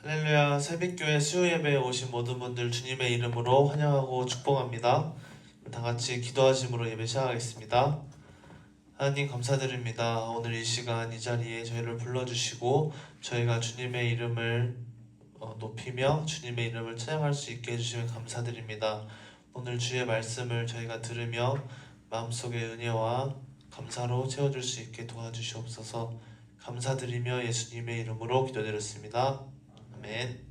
할렐루야. 새벽교회 수요예배에 오신 모든 분들 주님의 이름으로 환영하고 축복합니다. 다 같이 기도하심으로 예배 시작하겠습니다. 하나님 감사드립니다. 오늘 이 시간 이 자리에 저희를 불러주시고 저희가 주님의 이름을 높이며 주님의 이름을 찬양할 수 있게 해주시면 감사드립니다. 오늘 주의 말씀을 저희가 들으며 마음속의 은혜와 감사로 채워줄 수 있게 도와주시옵소서. 감사드리며 예수님의 이름으로 기도드렸습니다. 아멘.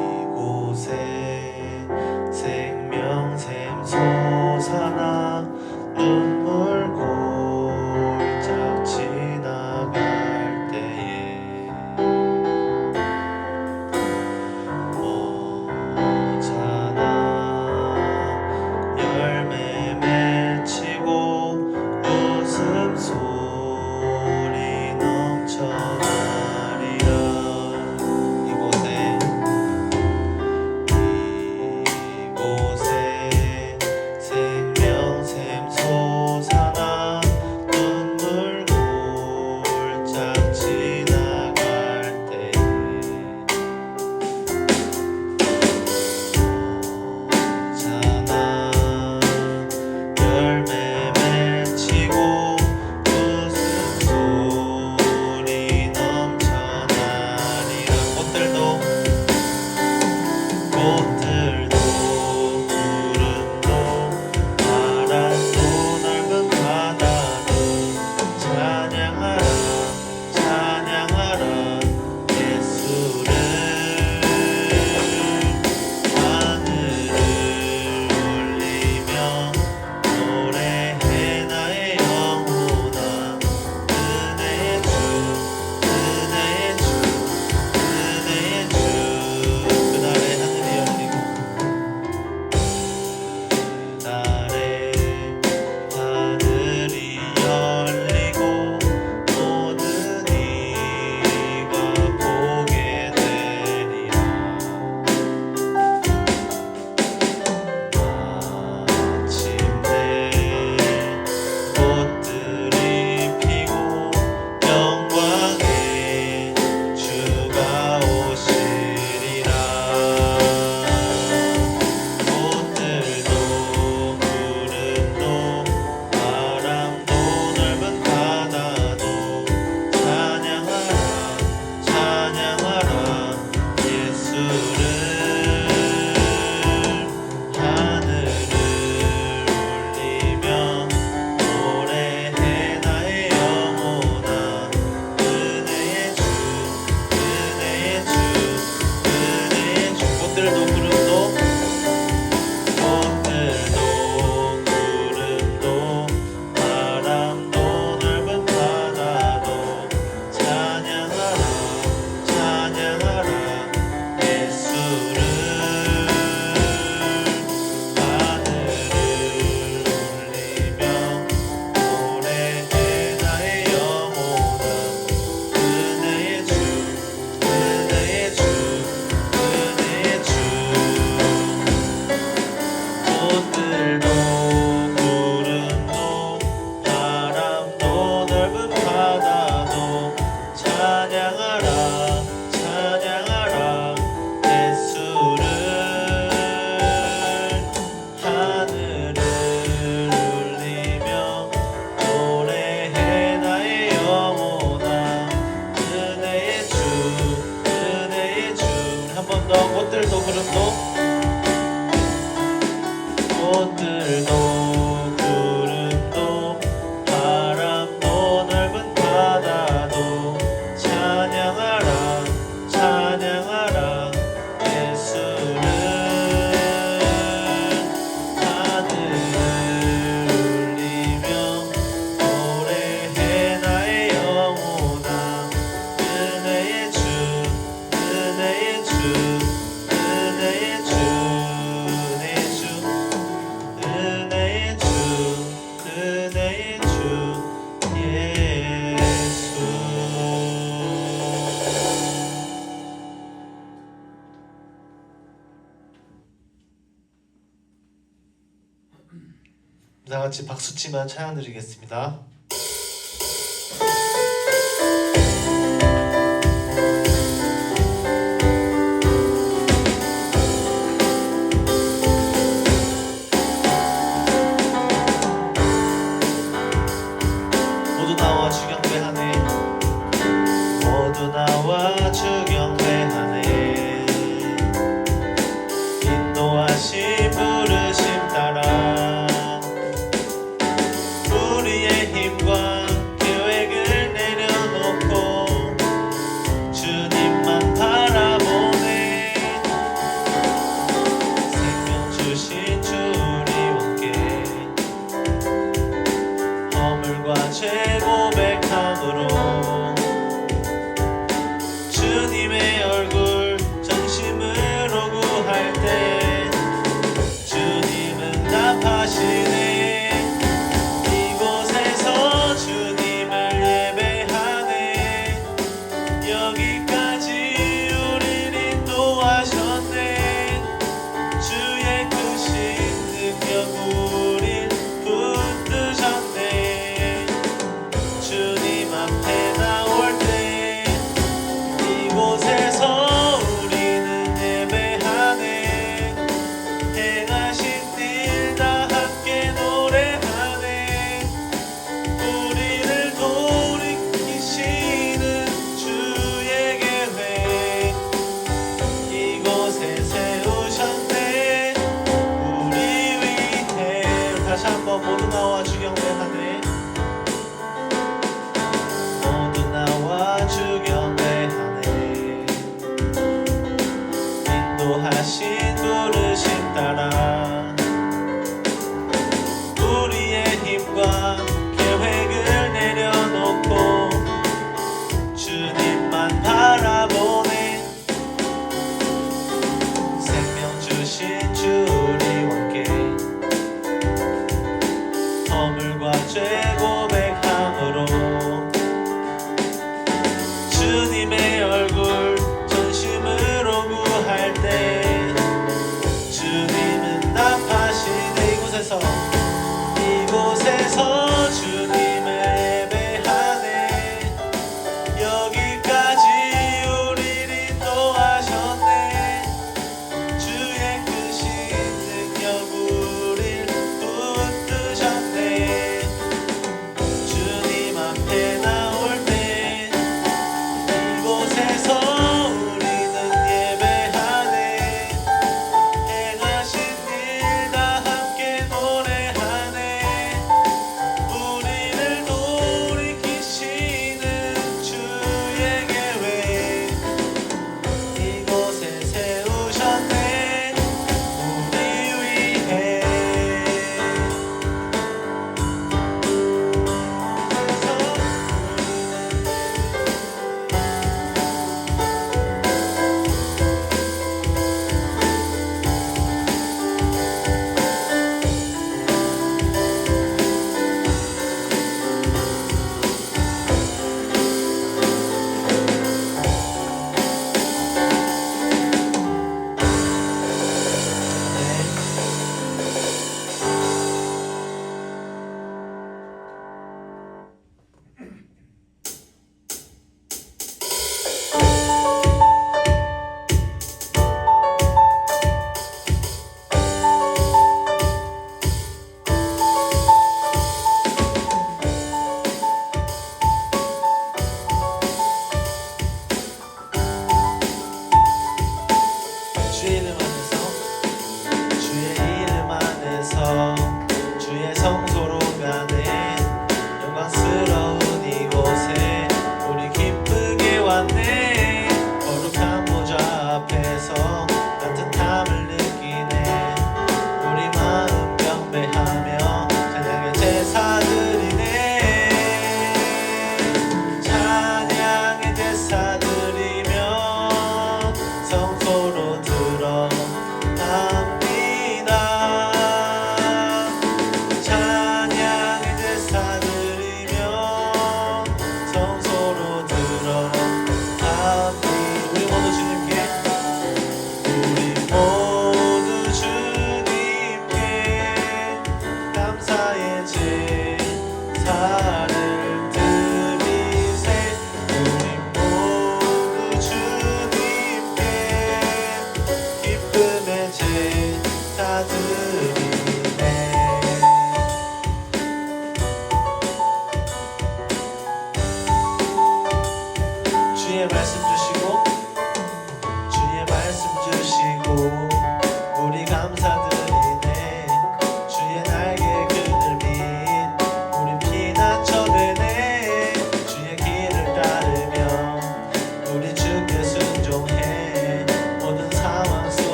이곳에 생명샘 솟아나 눈물 골짝 지나갈 때에 다 같이 박수치면 찬양 드리겠습니다. 모두 나와 주경배하네. 모두 나와 주경배하네. 인도하신 부르심 따라 우리의 힘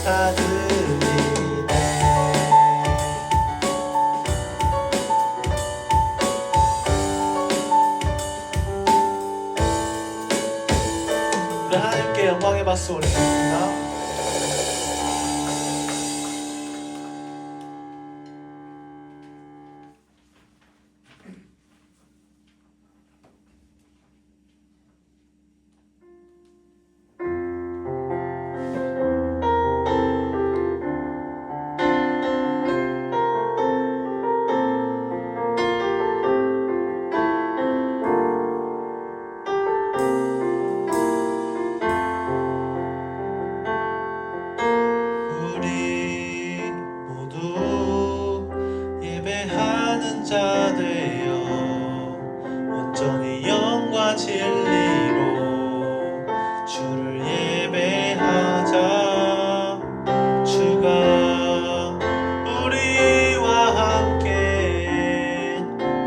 아들이네. 우리 하나님께 영광의 박수 올리겠습니다. 우리 모두 예배하는 자 되어 온전히 영과 진리로 주를 예배하자. 주가 우리와 함께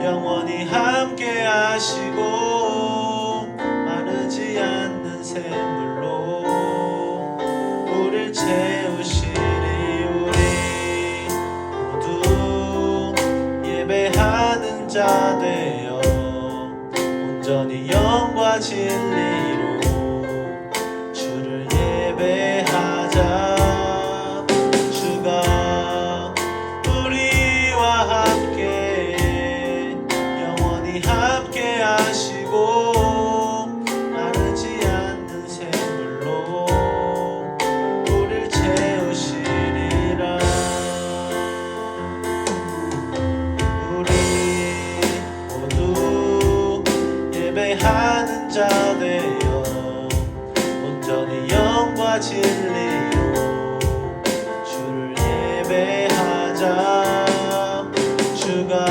영원히 함께 하시고 마르지 않는 샘물로 우릴 채우시리. 우리 모두 예배하는 자 되어 온전히 영과 진리로 주를 예배하자. 주가 우리와 함께 영원히 함께 하시고 마르지 않는 샘물로 우릴 채우시리라. 우리 모두 예배하는 자 되어 온전히 영과 진리로 주를 예배하자. 주가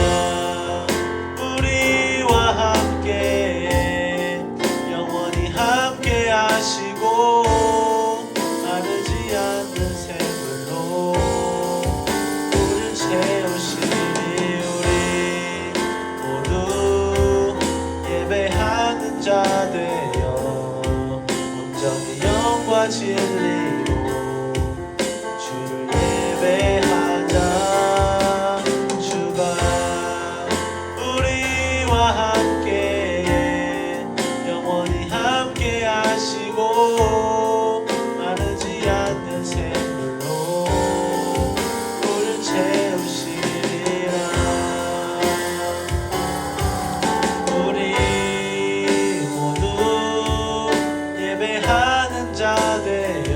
우리와 함께 영원히 함께 하시고 마르지 않는 샘물로 우릴 채우시리. 우리 모두 예배하는 자 되어 온전히 영과 진리로 주를 예배하자. 주가 우리와 함께 영원히 함께 하시고 마르지 않는 샘물로 우릴 채우시리라. 우리 모두 예배하는 자 되어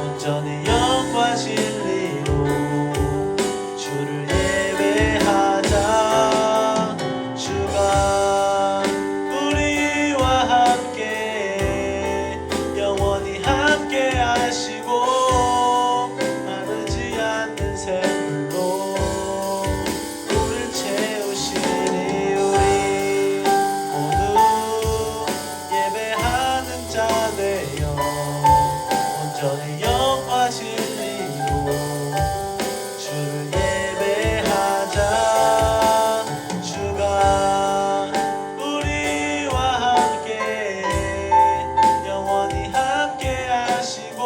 온전히 영과 진리로 주를 예배하자. 주가 우리와 함께 영원히 함께 하시고 마르지 않는 샘물로 우릴 채우시니. 우리 모두 예배하는 자 되어 온전히 영과 진리로 주를 예배하자. 주가 우리와 함께 영원히 함께 하시고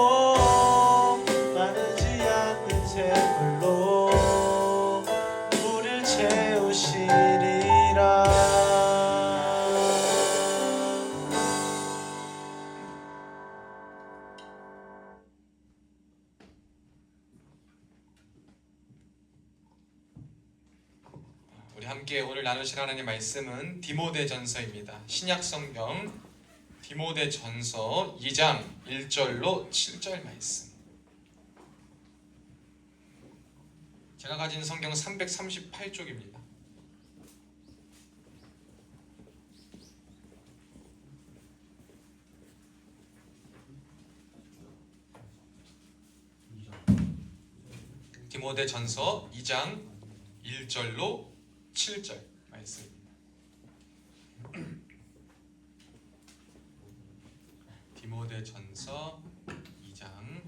마르지 않는 샘물로 우릴 채우시리라. 우리 함께 오늘 나누실 하나님의 말씀은 디모데전서입니다. 신약 성경 디모데전서 2장 1절로 7절 말씀. 제가 가진 성경 338쪽입니다. 디모데전서 2장 1절로 7절 말씀입니다. 디모데전서 2장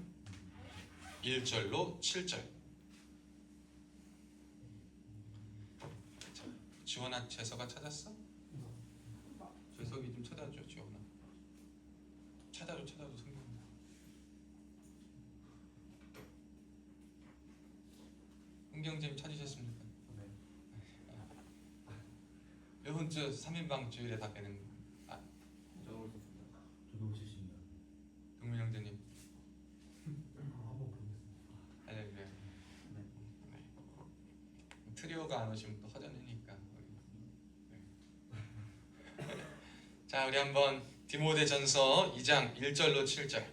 1절로 7절. 지원아, 재서가 찾았어? 재석이 좀 찾아줘. 지원아, 찾아줘 성경. 흥경님 찾으셨습니까? 네. 이번 주 3인방 주일에 다 빼는 거. 저도 썼습니다. 저도 오셨습니다. 동민 형제님. 한번 보겠습니다. 할렐루야. 네. 트리오가 안 오시면 또 허전하니까. 네. 자, 우리 한번 디모데전서 2장 1절로 7절.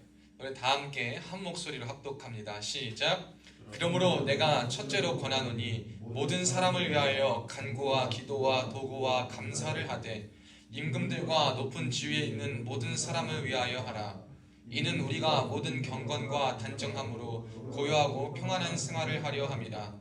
우리 다 함께 한 목소리로 합독합니다. 시작. 그러므로 내가 첫째로 권하노니 모든 사람을 위하여 간구와 기도와 도구와 감사를 하되 임금들과 높은 지위에 있는 모든 사람을 위하여 하라. 이는 우리가 모든 경건과 단정함으로 고요하고 평안한 생활을 하려 함이라.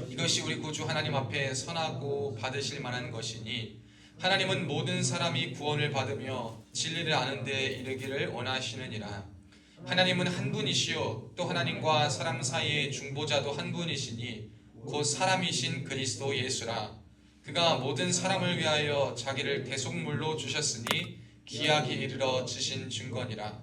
이것이 우리 구주 하나님 앞에 선하고 받으실 만한 것이니 하나님은 모든 사람이 구원을 받으며 진리를 아는 데 이르기를 원하시느니라. 하나님은 한 분이시요 또 하나님과 사람 사이의 중보자도 한 분이시니 곧 사람이신 그리스도 예수라. 그가 모든 사람을 위하여 자기를 대속물로 주셨으니 기약이 이르러 주신 증거니라.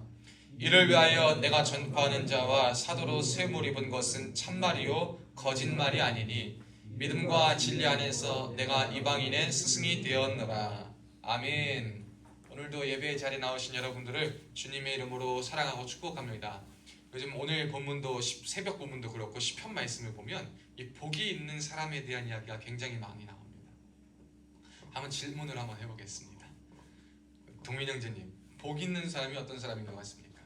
이를 위하여 내가 전파하는 자와 사도로 세움을 입은 것은 참말이요 거짓말이 아니니 믿음과 진리 안에서 내가 이방인의 스승이 되었노라. 아멘. 오늘도 예배의 자리에 나오신 여러분들을 주님의 이름으로 사랑하고 축복합니다. 요즘 오늘 본문도 새벽 본문도 그렇고 시편 말씀을 보면 이 복이 있는 사람에 대한 이야기가 굉장히 많이 나옵니다. 한번 질문을 한번 해보겠습니다. 동민 형제님, 복 있는 사람이 어떤 사람인 것 같습니까?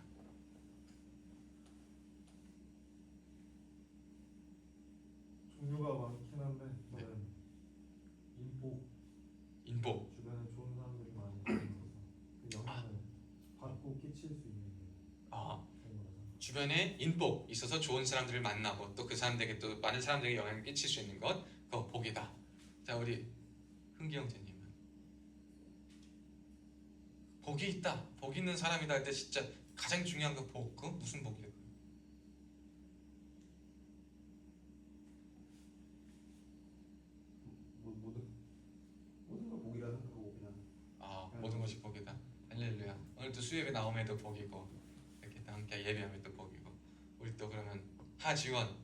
종류가 많긴 한데 저는 인복. 주변에 좋은 사람들이 많이 있어서 그 영향을 받고 끼칠 수 있는 게 그런 거라서. 주변에 인복 있어서 좋은 사람들을 만나고 또 그 사람들에게 또 많은 사람들에게 영향을 끼칠 수 있는 것, 그거 복이다. 자, 우리 흥기 형제님은 복이 있다, 복 있는 사람이다 할 때 진짜 가장 중요한 그 복, 그 무슨 복이에요? 모든 걸 복이라 생각하고 그냥 모든 것이 복이다. 할렐루야. 오늘도 수요예배 나옴에도 복이고 이렇게 또 함께 예배하면 또 복이고. 우리 또 그러면 하지원,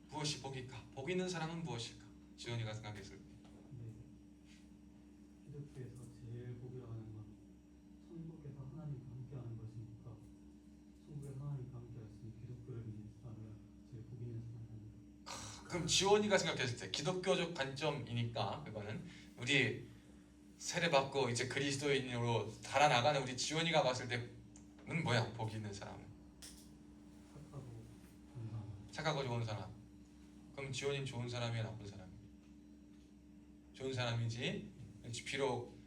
무엇이 복일까? 복 있는 사람은 무엇일까? 지원이가 생각했을 때. 기독교에서 제일 복이라고 하는 건 천국에서 하나님과 함께하는 것이니까 천국에서 하나님과 함께했으니 기독교를 믿는 사람은 제일 복 있는 사람입니다. 그럼 지원이가 생각했을 때 기독교적 관점이니까 그거는 우리 세례받고 이제 그리스도인으로 달아나가는 우리 지원이가 봤을 때는 뭐야? 복 있는 사람은 착하고 좋은 사람. 그럼 지원이는 좋은 사람이야, 나쁜 사람이야? 좋은 사람이지. 비록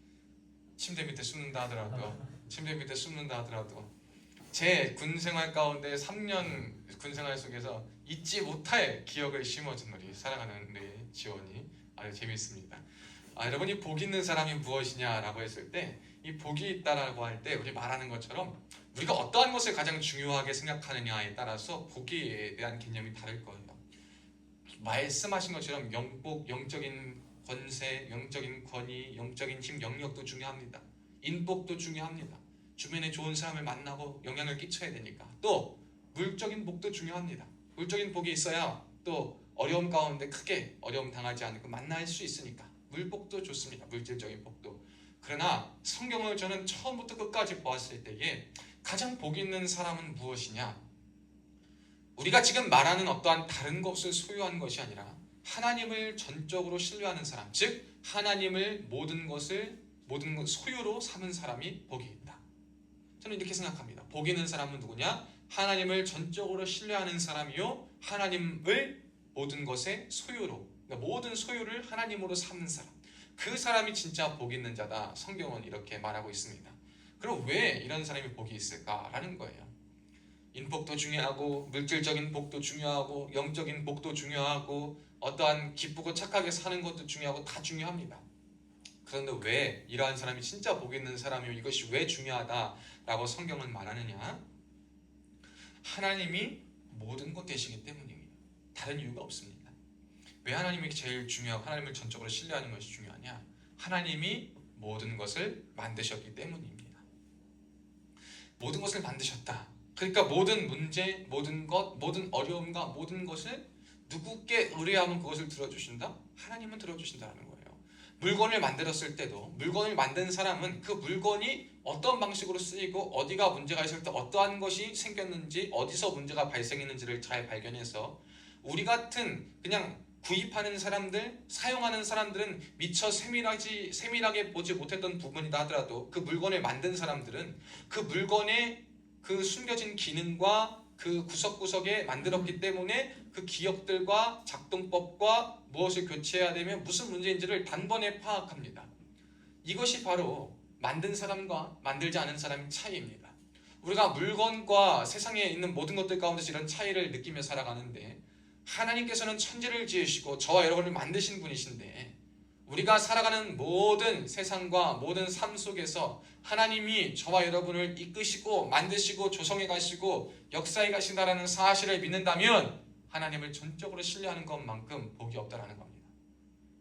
침대 밑에 숨는다 하더라도 제 군생활 가운데 3년 군생활 속에서 잊지 못할 기억을 심어준 우리 사랑하는 우리 지원이 아주 재밌습니다. 여러분이 복 있는 사람이 무엇이냐라고 했을 때 이 복이 있다라고 할 때 우리 말하는 것처럼 우리가 어떠한 것을 가장 중요하게 생각하느냐에 따라서 복에 대한 개념이 다를 거예요. 말씀하신 것처럼 영복, 영적인 권세, 영적인 권위, 영적인 힘, 영역도 중요합니다. 인복도 중요합니다. 주변에 좋은 사람을 만나고 영향을 끼쳐야 되니까. 또 물적인 복도 중요합니다. 물적인 복이 있어야 또 어려움 가운데 크게 어려움 당하지 않고 만날 수 있으니까 물복도 좋습니다. 물질적인 복도. 그러나 성경을 저는 처음부터 끝까지 보았을 때에 가장 복 있는 사람은 무엇이냐? 우리가 지금 말하는 어떠한 다른 것을 소유한 것이 아니라 하나님을 전적으로 신뢰하는 사람, 즉 하나님을 모든 것 소유로 삼은 사람이 복이 있다. 저는 이렇게 생각합니다. 복 있는 사람은 누구냐? 하나님을 전적으로 신뢰하는 사람이요, 하나님을 모든 것의 소유로, 그러니까 모든 소유를 하나님으로 삼는 사람. 그 사람이 진짜 복 있는 자다. 성경은 이렇게 말하고 있습니다. 그럼 왜 이런 사람이 복이 있을까라는 거예요. 인복도 중요하고 물질적인 복도 중요하고 영적인 복도 중요하고 어떠한 기쁘고 착하게 사는 것도 중요하고 다 중요합니다. 그런데 왜 이러한 사람이 진짜 복 있는 사람이요, 이것이 왜 중요하다라고 성경은 말하느냐? 하나님이 모든 것 되시기 때문입니다. 다른 이유가 없습니다. 왜 하나님이 제일 중요하고 하나님을 전적으로 신뢰하는 것이 중요하냐? 하나님이 모든 것을 만드셨기 때문입니다. 모든 것을 만드셨다. 그러니까 모든 문제, 모든 것, 모든 어려움과 모든 것을 누구께 의뢰하면 그것을 들어주신다? 하나님은 들어주신다는 거예요. 물건을 만들었을 때도 물건을 만든 사람은 그 물건이 어떤 방식으로 쓰이고 어디가 문제가 있을 때 어떠한 것이 생겼는지 어디서 문제가 발생했는지를 잘 발견해서 우리 같은 그냥 구입하는 사람들, 사용하는 사람들은 미처 세밀하게 보지 못했던 부분이다 하더라도 그 물건을 만든 사람들은 그 물건의 그 숨겨진 기능과 그 구석구석에 만들었기 때문에 그 기억들과 작동법과 무엇을 교체해야 되면 무슨 문제인지를 단번에 파악합니다. 이것이 바로 만든 사람과 만들지 않은 사람의 차이입니다. 우리가 물건과 세상에 있는 모든 것들 가운데서 이런 차이를 느끼며 살아가는데 하나님께서는 천지를 지으시고 저와 여러분을 만드신 분이신데 우리가 살아가는 모든 세상과 모든 삶 속에서 하나님이 저와 여러분을 이끄시고 만드시고 조성해 가시고 역사해 가신다는 사실을 믿는다면 하나님을 전적으로 신뢰하는 것만큼 복이 없다는 겁니다.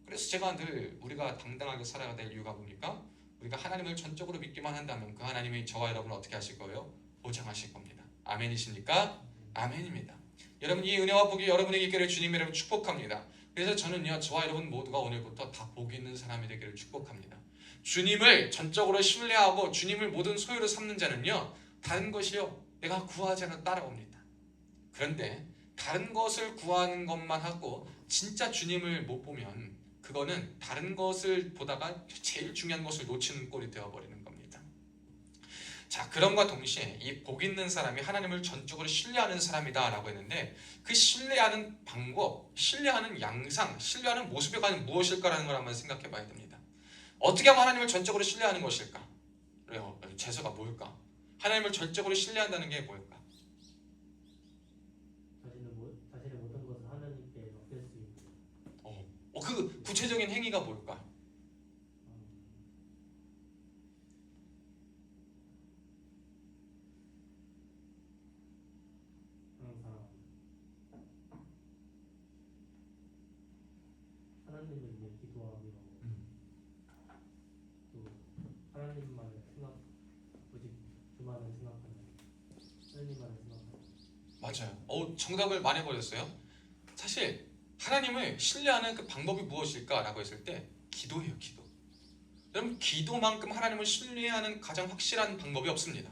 그래서 제가 늘 우리가 당당하게 살아야 될 이유가 뭡니까? 우리가 하나님을 전적으로 믿기만 한다면 그 하나님이 저와 여러분을 어떻게 하실 거예요? 보장하실 겁니다. 아멘이십니까? 아멘입니다. 여러분 이 은혜와 복이 여러분에게 있기를 주님의 이름으로 축복합니다. 그래서 저는요 저와 여러분 모두가 오늘부터 다 복이 있는 사람이 되기를 축복합니다. 주님을 전적으로 신뢰하고 주님을 모든 소유로 삼는 자는요 다른 것이요 내가 구하지 않아 따라옵니다. 그런데 다른 것을 구하는 것만 하고 진짜 주님을 못 보면 그거는 다른 것을 보다가 제일 중요한 것을 놓치는 꼴이 되어버리는 겁니다. 자, 그럼과 동시에 이 복 있는 사람이 하나님을 전적으로 신뢰하는 사람이다 라고 했는데 그 신뢰하는 방법, 신뢰하는 양상, 신뢰하는 모습이 과연 무엇일까라는 걸 한번 생각해 봐야 됩니다. 어떻게 하면 하나님을 전적으로 신뢰하는 것일까? 그래요. 제서가 뭘까? 하나님을 전적으로 신뢰한다는 게 뭘까? 자신의 모든 것을 하나님께 맡길 수 있는. 그 구체적인 행위가 뭘까? 항상 하나님을 위해 기도하며 또 하나님만을 오직 그만을 생각하는 하나님만을 생각하는. 맞아요. 정답을 말해버렸어요. 사실 하나님을 신뢰하는 그 방법이 무엇일까라고 했을 때 기도예요. 기도. 여러분 기도만큼 하나님을 신뢰하는 가장 확실한 방법이 없습니다.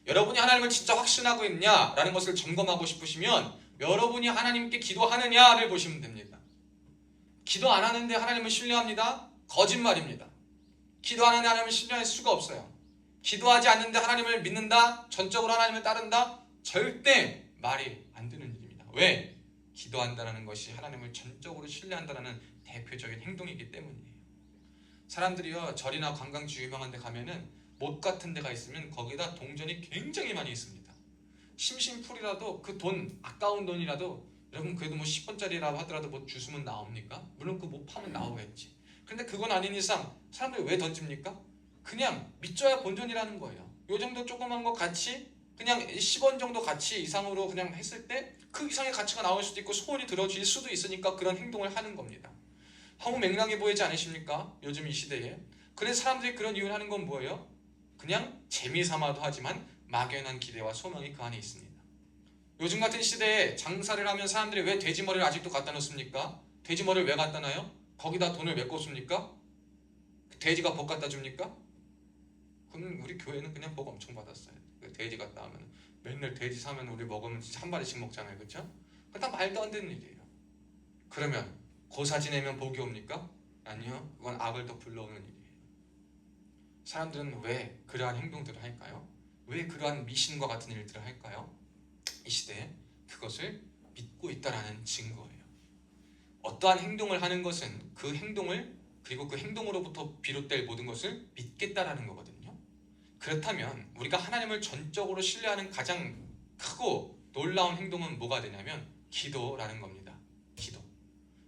여러분이 하나님을 진짜 확신하고 있냐라는 것을 점검하고 싶으시면 여러분이 하나님께 기도하느냐를 보시면 됩니다. 기도 안 하는데 하나님을 신뢰합니다? 거짓말입니다. 기도하는데 하나님을 신뢰할 수가 없어요. 기도하지 않는데 하나님을 믿는다? 전적으로 하나님을 따른다? 절대 말이 안 되는 일입니다. 왜? 기도한다는 것이 하나님을 전적으로 신뢰한다는 대표적인 행동이기 때문이에요. 사람들이요 절이나 관광지 유명한 데 가면은 못 같은 데가 있으면 거기다 동전이 굉장히 많이 있습니다. 심심풀이라도 그 돈 아까운 돈이라도 여러분 그래도 뭐 10원짜리라고 하더라도 뭐 주스면 나옵니까? 물론 그 못 파면 나오겠지. 근데 그건 아닌 이상 사람들이 왜 던집니까? 그냥 믿져야 본전이라는 거예요. 요 정도 조그만 거 같이 그냥 10원 정도 가치 이상으로 그냥 했을 때 그 이상의 가치가 나올 수도 있고 소원이 들어질 수도 있으니까 그런 행동을 하는 겁니다. 너무 맹랑해 보이지 않으십니까? 요즘 이 시대에. 그래서 사람들이 그런 이유를 하는 건 뭐예요? 그냥 재미삼아도 하지만 막연한 기대와 소망이 그 안에 있습니다. 요즘 같은 시대에 장사를 하면 사람들이 왜 돼지머리를 아직도 갖다 놓습니까? 돼지머리를 왜 갖다 놔요? 거기다 돈을 왜 꽂습니까? 돼지가 복 갖다 줍니까? 그럼 우리 교회는 그냥 복 엄청 받았어요. 돼지 갖다 하면 맨날 돼지 사면 우리 먹으면 진짜 한 마리씩 먹잖아요. 그렇죠? 그건 다 말도 안 되는 일이에요. 그러면 고사 지내면 복이 옵니까? 아니요. 그건 악을 더 불러오는 일이에요. 사람들은 왜 그러한 행동들을 할까요? 왜 그러한 미신과 같은 일들을 할까요? 이 시대에 그것을 믿고 있다라는 증거예요. 어떠한 행동을 하는 것은 그 행동을 그리고 그 행동으로부터 비롯될 모든 것을 믿겠다라는 거거든요. 그렇다면 우리가 하나님을 전적으로 신뢰하는 가장 크고 놀라운 행동은 뭐가 되냐면 기도라는 겁니다. 기도.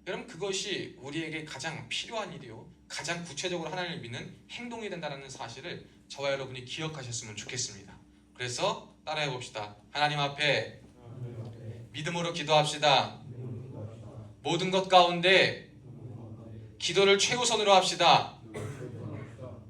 여러분 그것이 우리에게 가장 필요한 일이요 가장 구체적으로 하나님을 믿는 행동이 된다는 사실을 저와 여러분이 기억하셨으면 좋겠습니다. 그래서 따라해 봅시다. 하나님 앞에 믿음으로 기도합시다. 모든 것 가운데 기도를 최우선으로 합시다.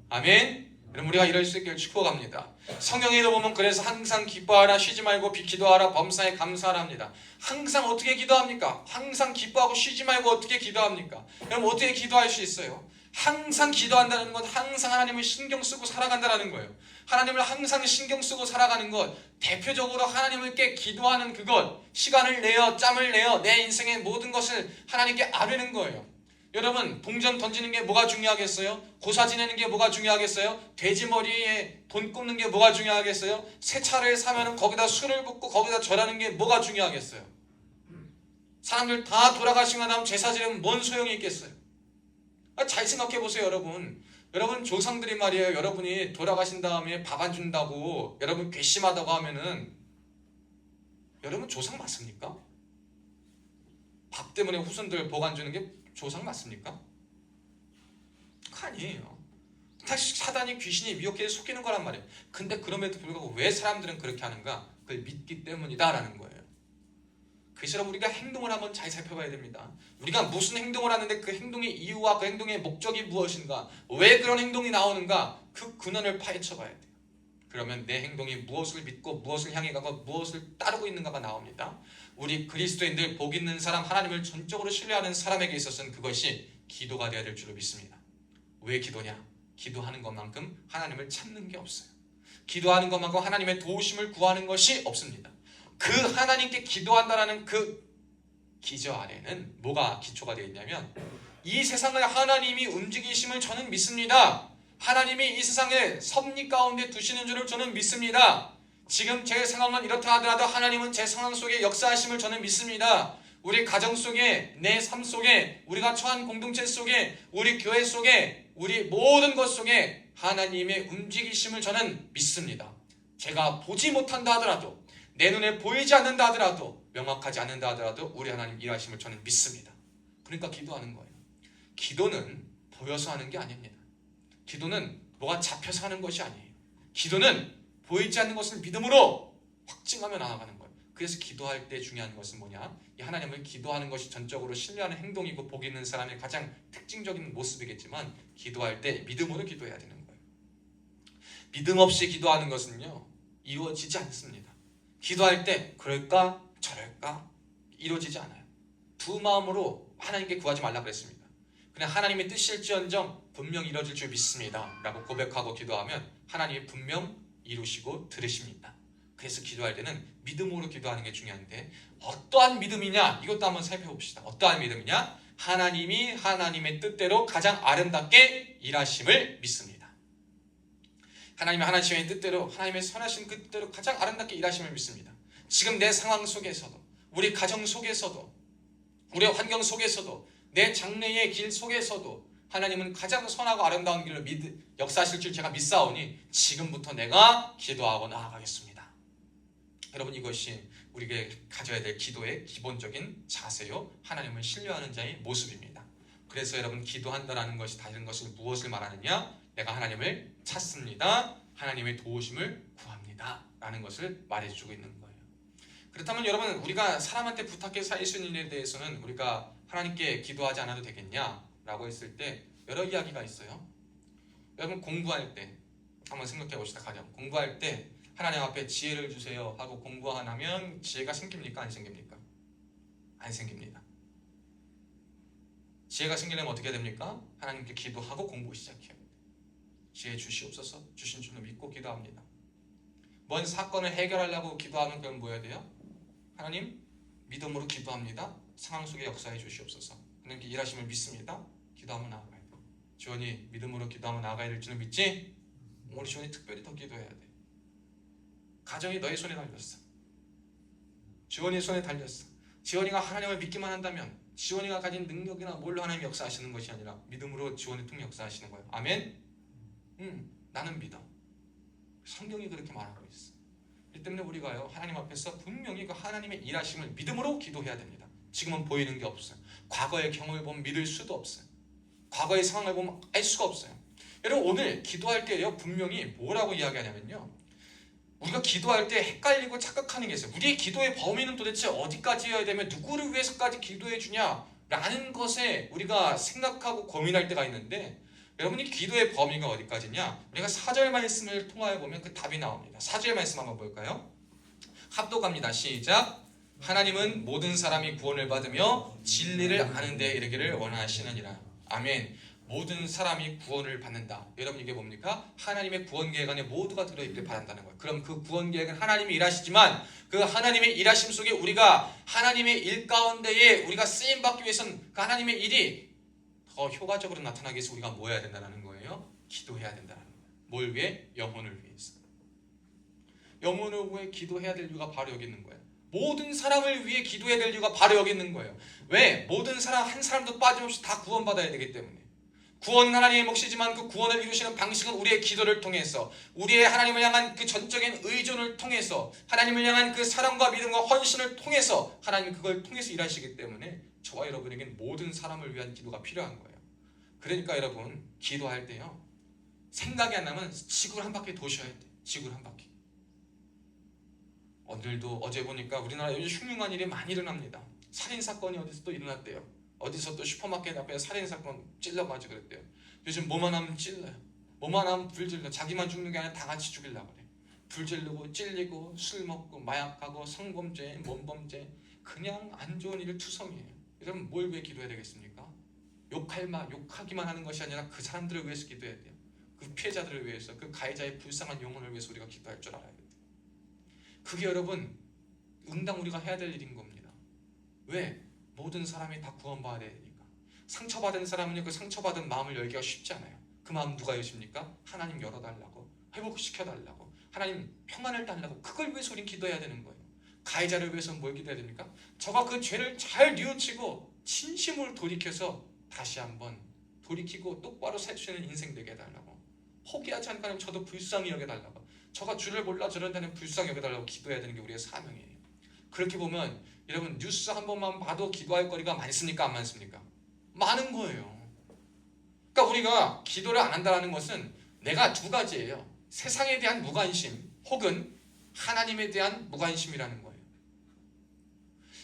아멘. 여러분 우리가 이럴 수 있기를 축복합니다. 성경에도 보면 그래서 항상 기뻐하라, 쉬지 말고 기도하라, 범사에 감사하라 합니다. 항상 어떻게 기도합니까? 항상 기뻐하고 쉬지 말고 어떻게 기도합니까? 여러분 어떻게 기도할 수 있어요? 항상 기도한다는 건 항상 하나님을 신경 쓰고 살아간다는 거예요. 하나님을 항상 신경 쓰고 살아가는 것, 대표적으로 하나님께 기도하는 그것, 시간을 내어 짬을 내어 내 인생의 모든 것을 하나님께 아뢰는 거예요. 여러분 동전 던지는 게 뭐가 중요하겠어요? 고사 지내는 게 뭐가 중요하겠어요? 돼지 머리에 돈 꽂는 게 뭐가 중요하겠어요? 새 차를 사면은 거기다 술을 붓고 거기다 절하는 게 뭐가 중요하겠어요? 사람들 다 돌아가시고 나면 제사 지내면 뭔 소용이 있겠어요? 잘 생각해 보세요, 여러분. 여러분 조상들이 말이에요. 여러분이 돌아가신 다음에 밥 안 준다고 여러분 괘씸하다고 하면은 여러분 조상 맞습니까? 밥 때문에 후손들 복 안 주는 게 조상 맞습니까? 아니에요. 다시 사단이 귀신이 미혹해 속이는 거란 말이에요. 근데 그럼에도 불구하고 왜 사람들은 그렇게 하는가? 그걸 믿기 때문이다라는 거예요. 그래서 우리가 행동을 한번 잘 살펴봐야 됩니다. 우리가 무슨 행동을 하는데 그 행동의 이유와 그 행동의 목적이 무엇인가? 왜 그런 행동이 나오는가? 그 근원을 파헤쳐 봐야 돼요. 그러면 내 행동이 무엇을 믿고 무엇을 향해 가고 무엇을 따르고 있는가가 나옵니다. 우리 그리스도인들 복 있는 사람, 하나님을 전적으로 신뢰하는 사람에게 있어서는 그것이 기도가 되어야 될 줄로 믿습니다. 왜 기도냐? 기도하는 것만큼 하나님을 찾는 게 없어요. 기도하는 것만큼 하나님의 도우심을 구하는 것이 없습니다. 그 하나님께 기도한다라는 그 기저 아래는 뭐가 기초가 되어 있냐면 이 세상을 하나님이 움직이심을 저는 믿습니다. 하나님이 이 세상에 섭리 가운데 두시는 줄을 저는 믿습니다. 지금 제 상황은 이렇다 하더라도 하나님은 제 상황 속에 역사하심을 저는 믿습니다. 우리 가정 속에, 내 삶 속에, 우리가 처한 공동체 속에, 우리 교회 속에, 우리 모든 것 속에 하나님의 움직이심을 저는 믿습니다. 제가 보지 못한다 하더라도, 내 눈에 보이지 않는다 하더라도, 명확하지 않는다 하더라도 우리 하나님 일하심을 저는 믿습니다. 그러니까 기도하는 거예요. 기도는 보여서 하는 게 아닙니다. 기도는 뭐가 잡혀서 하는 것이 아니에요. 기도는 보이지 않는 것을 믿음으로 확증하며 나아가는 거예요. 그래서 기도할 때 중요한 것은 뭐냐? 이 하나님을 기도하는 것이 전적으로 신뢰하는 행동이고 복 있는 사람의 가장 특징적인 모습이겠지만 기도할 때 믿음으로 기도해야 되는 거예요. 믿음 없이 기도하는 것은요 이루어지지 않습니다. 기도할 때 그럴까 저럴까 이루어지지 않아요. 두 마음으로 하나님께 구하지 말라 그랬습니다. 그냥 하나님의 뜻일지언정 분명 이루어질 줄 믿습니다 라고 고백하고 기도하면 하나님이 분명 이루시고 들으십니다. 그래서 기도할 때는 믿음으로 기도하는 게 중요한데 어떠한 믿음이냐? 이것도 한번 살펴봅시다. 어떠한 믿음이냐? 하나님이 하나님의 뜻대로 가장 아름답게 일하심을 믿습니다. 하나님의 하나님의 뜻대로 하나님의 선하신 그 뜻대로 가장 아름답게 일하심을 믿습니다. 지금 내 상황 속에서도 우리 가정 속에서도 우리 환경 속에서도 내 장래의 길 속에서도 하나님은 가장 선하고 아름다운 길로 역사하실 줄 제가 믿사오니 지금부터 내가 기도하고 나아가겠습니다. 여러분 이것이 우리가 가져야 될 기도의 기본적인 자세요. 하나님을 신뢰하는 자의 모습입니다. 그래서 여러분 기도한다라는 것이 다른 것을 무엇을 말하느냐? 내가 하나님을 찾습니다. 하나님의 도우심을 구합니다. 라는 것을 말해주고 있는 거예요. 그렇다면 여러분 우리가 사람한테 부탁해서 할 수 있는 일에 대해서는 우리가 하나님께 기도하지 않아도 되겠냐? 라고 했을 때 여러 이야기가 있어요. 여러분 공부할 때 한번 생각해 봅시다. 가령 공부할 때 하나님 앞에 지혜를 주세요 하고 공부 안 하면 지혜가 생깁니까? 안 생깁니까? 안 생깁니다. 지혜가 생기려면 어떻게 됩니까? 하나님께 기도하고 공부 시작해요. 지혜 주시옵소서 주신 줄로 믿고 기도합니다. 뭔 사건을 해결하려고 기도하면 그럼 뭐 해야 돼요? 하나님 믿음으로 기도합니다. 상황 속에 역사해 주시옵소서. 하나님께 일하심을 믿습니다. 기도하면 나아가야 돼. 지원이 믿음으로 기도하면 나아가야 될 줄은 믿지? 우리 지원이 특별히 더 기도해야 돼. 가정이 너의 손에 달렸어. 지원이 손에 달렸어. 지원이가 하나님을 믿기만 한다면 지원이가 가진 능력이나 뭘로 하나님 역사하시는 것이 아니라 믿음으로 지원을 통해 역사하시는 거예요. 아멘? 나는 믿어. 성경이 그렇게 말하고 있어. 이 때문에 우리가요 하나님 앞에서 분명히 그 하나님의 일하심을 믿음으로 기도해야 됩니다. 지금은 보이는 게 없어요. 과거의 경험을 보면 믿을 수도 없어요. 과거의 상황을 보면 알 수가 없어요. 여러분 오늘 기도할 때요 분명히 뭐라고 이야기하냐면요 우리가 기도할 때 헷갈리고 착각하는 게 있어요. 우리의 기도의 범위는 도대체 어디까지여야 되면 누구를 위해서까지 기도해 주냐 라는 것에 우리가 생각하고 고민할 때가 있는데 여러분이 기도의 범위가 어디까지냐? 우리가 4절 말씀을 통하여 보면 그 답이 나옵니다. 4절 말씀 한번 볼까요? 합독합니다. 시작. 하나님은 모든 사람이 구원을 받으며 진리를 아는 데 이르기를 원하시느니라. 아멘. 모든 사람이 구원을 받는다. 여러분 이게 뭡니까? 하나님의 구원 계획 안에 모두가 들어있길 바란다는 거예요. 그럼 그 구원 계획은 하나님이 일하시지만 그 하나님의 일하심 속에 우리가 하나님의 일 가운데에 우리가 쓰임받기 위해서는 그 하나님의 일이 더 효과적으로 나타나기 위해서 우리가 뭐 해야 된다는 거예요? 기도해야 된다는 거예요. 뭘 위해? 영혼을 위해서. 영혼을 위해 기도해야 될 이유가 바로 여기 있는 거예요. 모든 사람을 위해 기도해야 될 이유가 바로 여기 있는 거예요. 왜? 모든 사람 한 사람도 빠짐없이 다 구원받아야 되기 때문에. 구원은 하나님의 몫이지만 그 구원을 이루시는 방식은 우리의 기도를 통해서, 우리의 하나님을 향한 그 전적인 의존을 통해서, 하나님을 향한 그 사랑과 믿음과 헌신을 통해서 하나님이 그걸 통해서 일하시기 때문에 저와 여러분에게는 모든 사람을 위한 기도가 필요한 거예요. 그러니까 여러분 기도할 때요, 생각이 안 나면 지구를 한 바퀴 도셔야 돼요. 지구를 한 바퀴. 오늘도 어제 보니까 우리나라에 요즘 흉흉한 일이 많이 일어납니다. 살인사건이 어디서 또 일어났대요. 어디서 또 슈퍼마켓 앞에 살인사건 찔러가지고 그랬대요. 요즘 뭐만 하면 찔러요. 뭐만 하면 불질러. 자기만 죽는 게 아니라 다 같이 죽이려고 그래. 불질르고 찔리고 술 먹고 마약하고 성범죄, 몸범죄, 그냥 안 좋은 일 투성이에요. 여러분 뭘 위해 기도해야 되겠습니까? 욕하기만 하는 것이 아니라 그 사람들을 위해서 기도해야 돼요. 그 피해자들을 위해서, 그 가해자의 불쌍한 영혼을 위해서 우리가 기도할 줄 알아야 돼요. 그게 여러분 응당 우리가 해야 될 일인 겁니다. 왜? 모든 사람이 다 구원받아야 되니까. 상처받은 사람은요, 그 상처받은 마음을 열기가 쉽지 않아요. 그 마음 누가 여십니까? 하나님 열어달라고, 회복시켜달라고, 하나님 평안을 달라고. 그걸 위해서 우린 기도해야 되는 거예요. 가해자를 위해서 뭘 기도해야 됩니까? 저가 그 죄를 잘 뉘우치고 진심으로 돌이켜서 다시 한번 돌이키고 똑바로 살 수 있는 인생 되게 해달라고. 포기하지 않고 하나님 저도 불쌍히 여겨달라고, 저가 주를 몰라 저런다는 불쌍히 여겨달라고 기도해야 되는 게 우리의 사명이에요. 그렇게 보면 여러분 뉴스 한 번만 봐도 기도할 거리가 많습니까? 안 많습니까? 많은 거예요. 그러니까 우리가 기도를 안 한다는 것은 내가 두 가지예요. 세상에 대한 무관심 혹은 하나님에 대한 무관심이라는 거예요.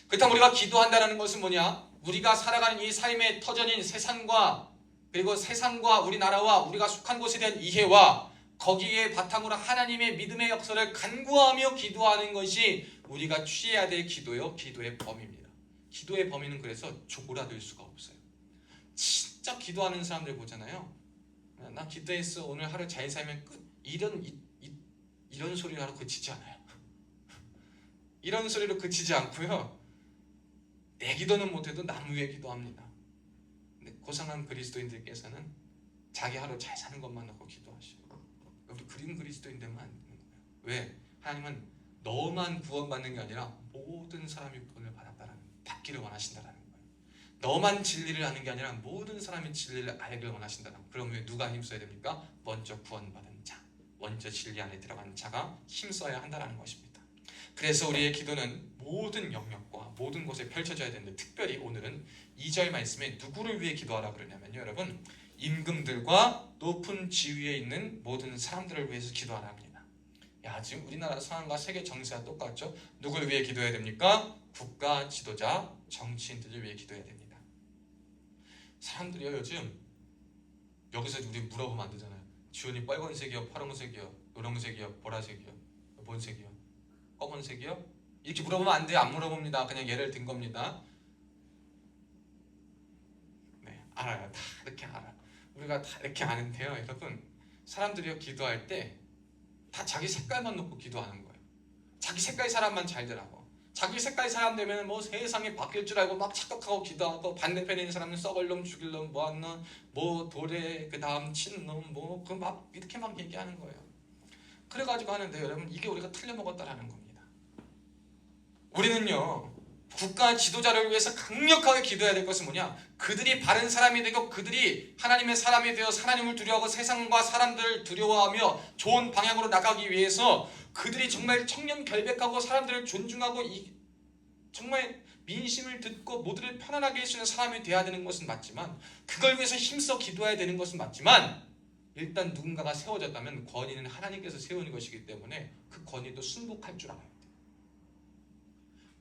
그렇다면 우리가 기도한다는 것은 뭐냐? 우리가 살아가는 이 삶의 터전인 세상과, 그리고 세상과 우리나라와 우리가 속한 곳에 대한 이해와 거기에 바탕으로 하나님의 믿음의 역사를 간구하며 기도하는 것이 우리가 취해야 될 기도요, 기도의 범위입니다. 기도의 범위는 그래서 조그라들 수가 없어요. 진짜 기도하는 사람들 보잖아요. 나 기도했어, 오늘 하루 잘 살면 끝, 이런 소리로 하러 그치지 않아요. 이런 소리로 그치지 않고요, 내 기도는 못해도 남 위에 기도합니다. 근데 고상한 그리스도인들께서는 자기 하루 잘 사는 것만 놓고 기도하시고, 우리 그림 그리스도인들만 안 되는 거예요. 왜? 하나님은 너만 구원받는 게 아니라 모든 사람이 구원을 받기를 원하신다는 거예요. 너만 진리를 아는 게 아니라 모든 사람이 진리를 알기를 원하신다는 거예요. 그럼 왜 누가 힘써야 됩니까? 먼저 구원받은 자, 먼저 진리 안에 들어간 자가 힘써야 한다는 것입니다. 그래서 우리의 기도는 모든 영역과 모든 곳에 펼쳐져야 되는데, 특별히 오늘은 2절 말씀에 누구를 위해 기도하라 그러냐면요, 여러분 임금들과 높은 지위에 있는 모든 사람들을 위해서 기도하라 합니다. 야, 지금 우리나라 상황과 세계 정세가 똑같죠? 누구를 위해 기도해야 됩니까? 국가 지도자, 정치인들을 위해 기도해야 됩니다. 사람들이요, 요즘 여기서 우리 물어보면 안 되잖아요. 지원이 빨간색이요, 파란색이요, 노란색이요, 보라색이요, 뭔 색이요? 검은색이요? 이렇게 물어보면 안 돼요. 안 물어봅니다. 그냥 예를 든 겁니다. 네, 알아요. 다 이렇게 알아요. 우리가 다 이렇게 아는데요, 여러분 사람들이요, 기도할 때 다 자기 색깔만 놓고 기도하는 거예요. 자기 색깔 사람만 잘 되라고. 자기 색깔 사람 되면 뭐 세상이 바뀔 줄 알고 막 착각하고 기도하고, 반대편에 있는 사람은 썩을 놈, 죽일 놈, 뭐하는 뭐 도래, 그 다음 친놈, 뭐 그 막 이렇게 막 얘기하는 거예요. 그래가지고 하는데 여러분, 이게 우리가 틀려먹었다라는 겁니다. 우리는요, 국가 지도자를 위해서 강력하게 기도해야 될 것은 뭐냐? 그들이 바른 사람이 되고 그들이 하나님의 사람이 되어 하나님을 두려워하고 세상과 사람들을 두려워하며 좋은 방향으로 나가기 위해서 그들이 정말 청렴결백하고 사람들을 존중하고 정말 민심을 듣고 모두를 편안하게 해주는 사람이 되어야 되는 것은 맞지만, 그걸 위해서 힘써 기도해야 되는 것은 맞지만, 일단 누군가가 세워졌다면 권위는 하나님께서 세우는 것이기 때문에 그 권위도 순복할 줄 알아야 돼요.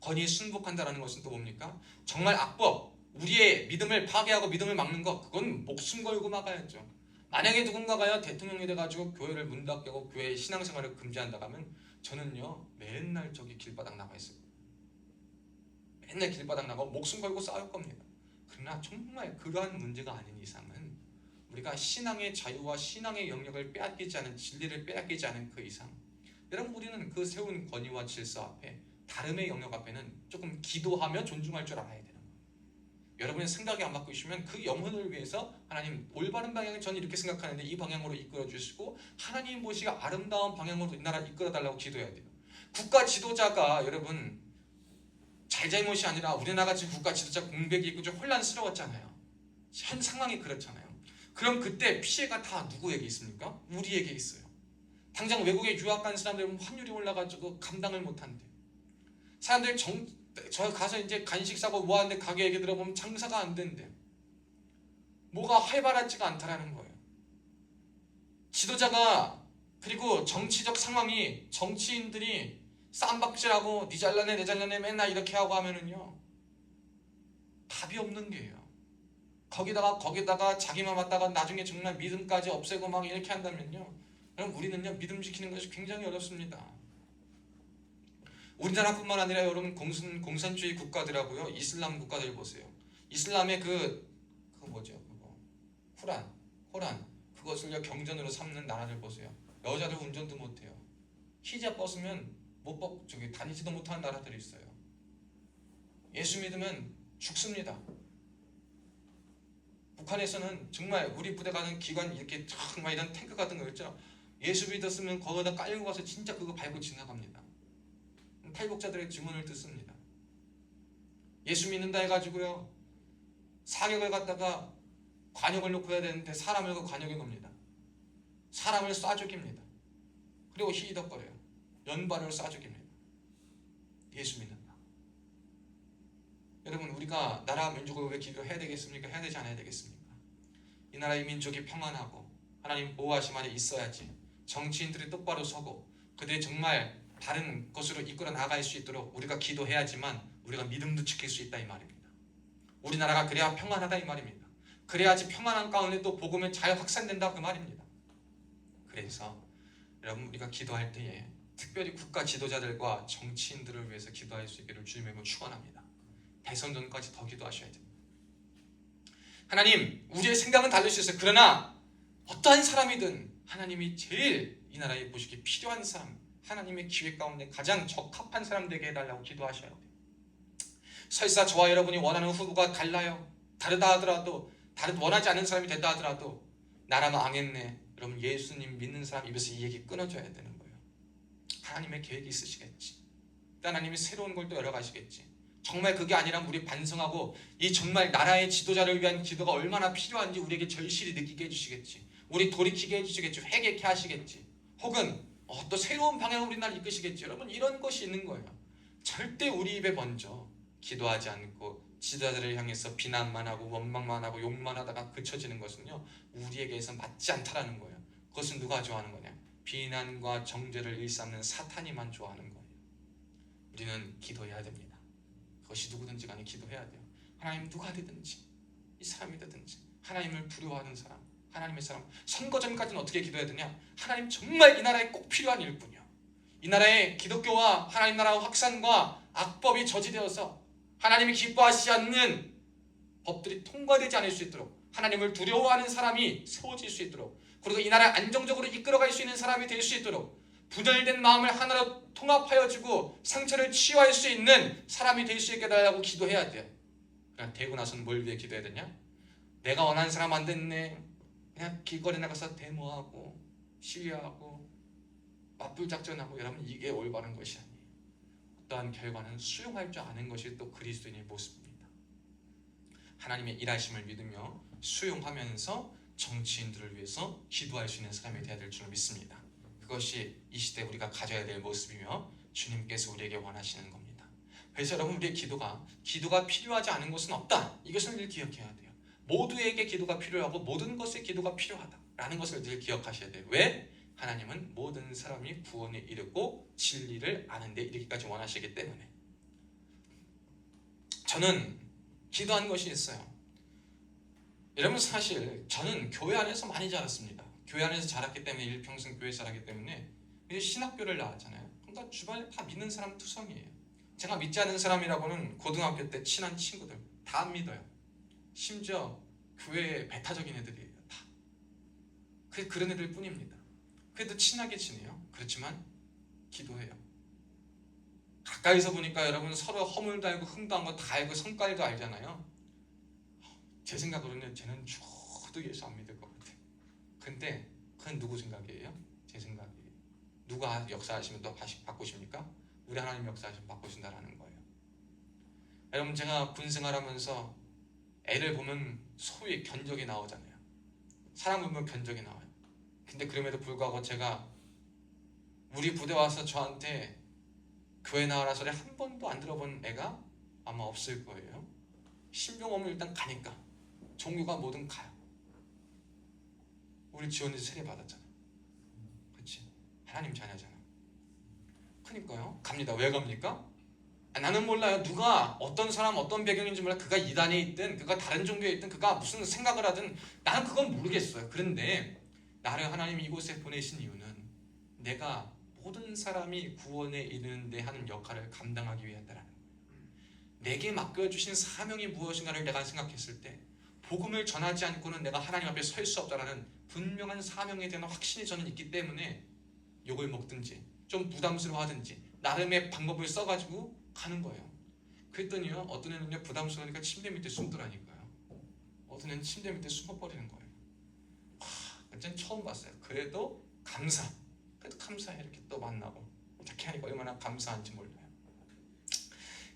권위에 순복한다는 것은 또 뭡니까? 정말 악법, 우리의 믿음을 파괴하고 믿음을 막는 것, 그건 목숨 걸고 막아야죠. 만약에 누군가가요 대통령이 돼가지고 교회를 문 닫게 하고 교회 신앙생활을 금지한다고 하면 저는요 맨날 저기 길바닥 나가 있어요. 맨날 길바닥 나가고 목숨 걸고 싸울 겁니다. 그러나 정말 그러한 문제가 아닌 이상은 우리가 신앙의 자유와 신앙의 영역을 빼앗기지 않은 진리를 빼앗기지 않은 그 이상 여러분 우리는 그 세운 권위와 질서 앞에 다름의 영역 앞에는 조금 기도하며 존중할 줄 알아야 돼요. 여러분의 생각이 안 맞고 있으면 그 영혼을 위해서 하나님 올바른 방향을 저는 이렇게 생각하는데 이 방향으로 이끌어 주시고 하나님 보시기 아름다운 방향으로 이 나라 이끌어 달라고 기도해야 돼요. 국가 지도자가 여러분 잘잘못이 아니라 우리나라 지금 국가 지도자 공백이 있고 좀 혼란스러웠잖아요. 현 상황이 그렇잖아요. 그럼 그때 피해가 다 누구에게 있습니까? 우리에게 있어요. 당장 외국에 유학 간 사람들은 환율이 올라가지고 감당을 못한대. 사람들 저 가서 이제 간식 사고 뭐 하는데 가게 얘기 들어보면 장사가 안 된대. 뭐가 활발하지가 않다라는 거예요. 지도자가 그리고 정치적 상황이 정치인들이 쌈박질하고 니 잘나네 내 잘나네 맨날 이렇게 하고 하면은요 답이 없는 게예요. 거기다가 자기만 맞다가 나중에 정말 믿음까지 없애고 막 이렇게 한다면요 그럼 우리는요 믿음 지키는 것이 굉장히 어렵습니다. 우리나라뿐만 아니라 여러분 공산주의 국가들하고요 이슬람 국가들 보세요. 이슬람의 그 뭐죠 그거 호란 그것을 경전으로 삼는 나라들 보세요. 여자들 운전도 못해요. 히잡 벗으면 다니지도 못하는 나라들이 있어요. 예수 믿으면 죽습니다. 북한에서는 정말 우리 부대 가는 기관 이렇게 정말 이런 탱크 같은 거 있죠. 예수 믿었으면 거기다 깔고 가서 진짜 그거 밟고 지나갑니다. 탈북자들의 주문을 듣습니다. 예수 믿는다 해가지고요 사격을 갖다가 관역을 놓고 해야 되는데 사람을 그 관역에 놓습니다. 사람을 쏴 죽입니다. 그리고 히덕거려요. 연발을 쏴 죽입니다. 예수 믿는다. 여러분 우리가 나라 민족을 왜 기도해야 되겠습니까? 해야 되지 않아야 되겠습니까? 이 나라의 민족이 평안하고 하나님 보호하심 안에 있어야지 정치인들이 똑바로 서고 그들이 정말 다른 것으로 이끌어 나갈 수 있도록 우리가 기도해야지만 우리가 믿음도 지킬 수 있다 이 말입니다. 우리나라가 그래야 평안하다 이 말입니다. 그래야지 평안한 가운데 또 복음이 잘 확산된다 그 말입니다. 그래서 여러분 우리가 기도할 때에 특별히 국가 지도자들과 정치인들을 위해서 기도할 수 있기를 주님의 축원합니다. 대선 전까지 더 기도하셔야 됩니다. 하나님 우리의 생각은 다를 수 있어요. 그러나 어떠한 사람이든 하나님이 제일 이 나라에 보시기에 필요한 사람 하나님의 기획 가운데 가장 적합한 사람 되게 해달라고 기도하셔야 돼요. 설사 저와 여러분이 원하는 후보가 달라요. 다르다 하더라도 원하지 않는 사람이 됐다 하더라도 나라 망했네. 여러분 예수님 믿는 사람 입에서 이 얘기 끊어줘야 되는 거예요. 하나님의 계획이 있으시겠지. 또 하나님이 새로운 걸 또 열어가시겠지. 정말 그게 아니라면 우리 반성하고 이 정말 나라의 지도자를 위한 기도가 얼마나 필요한지 우리에게 절실히 느끼게 해주시겠지. 우리 돌이키게 해주시겠지. 회개케 하시겠지. 혹은 또 새로운 방향으로 우리나라를 이끄시겠지. 여러분 이런 것이 있는 거예요. 절대 우리 입에 먼저 기도하지 않고 지도자들을 향해서 비난만 하고 원망만 하고 욕만 하다가 그쳐지는 것은요 우리에게서 맞지 않다라는 거예요. 그것은 누가 좋아하는 거냐? 비난과 정죄를 일삼는 사탄이만 좋아하는 거예요. 우리는 기도해야 됩니다. 그것이 누구든지 간에 기도해야 돼요. 하나님 누가 되든지 이 사람이 되든지 하나님을 두려워하는 사람 하나님의 사람 선거 전까지는 어떻게 기도해야 되냐? 하나님 정말 이 나라에 꼭 필요한 일꾼이요. 이 나라의 기독교와 하나님 나라 확산과 악법이 저지되어서 하나님이 기뻐하시지 않는 법들이 통과되지 않을 수 있도록 하나님을 두려워하는 사람이 세워질 수 있도록 그리고 이 나라를 안정적으로 이끌어갈 수 있는 사람이 될 수 있도록 분열된 마음을 하나로 통합하여주고 상처를 치유할 수 있는 사람이 될 수 있게 달라고 기도해야 돼요. 그냥 되고 나서는 뭘 위해 기도해야 되냐? 내가 원하는 사람 안 됐네. 그냥 길거리 나가서 데모하고 시위하고 맞불 작전하고 여러분 이게 올바른 것이 아니에요. 어떠한 결과는 수용할 줄 아는 것이 또 그리스도인의 모습입니다. 하나님의 일하심을 믿으며 수용하면서 정치인들을 위해서 기도할 수 있는 사람이 되어야 될 줄 믿습니다. 그것이 이 시대에 우리가 가져야 될 모습이며 주님께서 우리에게 원하시는 겁니다. 그래서 여러분 우리의 기도가 필요하지 않은 것은 없다. 이것을 늘 기억해야 돼요. 모두에게 기도가 필요하고 모든 것에 기도가 필요하다라는 것을 늘 기억하셔야 돼요. 왜? 하나님은 모든 사람이 구원에 이르고 진리를 아는 데 이르기까지 원하시기 때문에. 저는 기도한 것이 있어요. 여러분 사실 저는 교회 안에서 많이 자랐습니다. 교회 안에서 자랐기 때문에 일평생 교회 자랐기 때문에 이제 신학교를 나왔잖아요. 그러니까 주변에 다 믿는 사람 투성이에요. 제가 믿지 않는 사람이라고는 고등학교 때 친한 친구들 다 안 믿어요. 심지어 교회에 배타적인 애들이에요. 다. 그런 애들 뿐입니다. 그래도 친하게 지내요. 그렇지만 기도해요. 가까이서 보니까 여러분 서로 허물도 알고 흠도 알고 다 알고 성깔도 알잖아요. 제 생각으로는 쟤는 죽어도 예수 안 믿을 것 같아요. 근데 그건 누구 생각이에요? 제 생각이에요. 누가 역사하시면 또 바꾸십니까? 우리 하나님 역사하시면 바꾸신다라는 거예요. 여러분 제가 군 생활하면서 애를 보면 소위 견적이 나오잖아요. 사람 보면 견적이 나와요. 근데 그럼에도 불구하고 제가 우리 부대 와서 저한테 교회 나와라 소리 한 번도 안 들어본 애가 아마 없을 거예요. 신병 오면 일단 가니까 종교가 뭐든 가요. 우리 지원이 세례 받았잖아. 그렇지? 하나님 자녀잖아. 그러니까요. 갑니다. 왜 갑니까? 나는 몰라요. 누가 어떤 사람 어떤 배경인지 몰라. 그가 이단에 있든 그가 다른 종교에 있든 그가 무슨 생각을 하든 나는 그건 모르겠어요. 그런데 나를 하나님이 이곳에 보내신 이유는 내가 모든 사람이 구원에 이르는 데 하는 역할을 감당하기 위해서라는 거예요. 내게 맡겨주신 사명이 무엇인가를 내가 생각했을 때 복음을 전하지 않고는 내가 하나님 앞에 설 수 없다라는 분명한 사명에 대한 확신이 저는 있기 때문에 욕을 먹든지 좀 부담스러워하든지 나름의 방법을 써가지고 가는 거예요. 그랬더니요 어떤 애는요 부담스러우니까 침대 밑에 숨더라니까요. 어떤 애는 침대 밑에 숨어버리는 거예요. 완전 처음 봤어요. 그래도 감사. 그래도 감사해. 이렇게 또 만나고 어떻게 하니까 얼마나 감사한지 몰라요.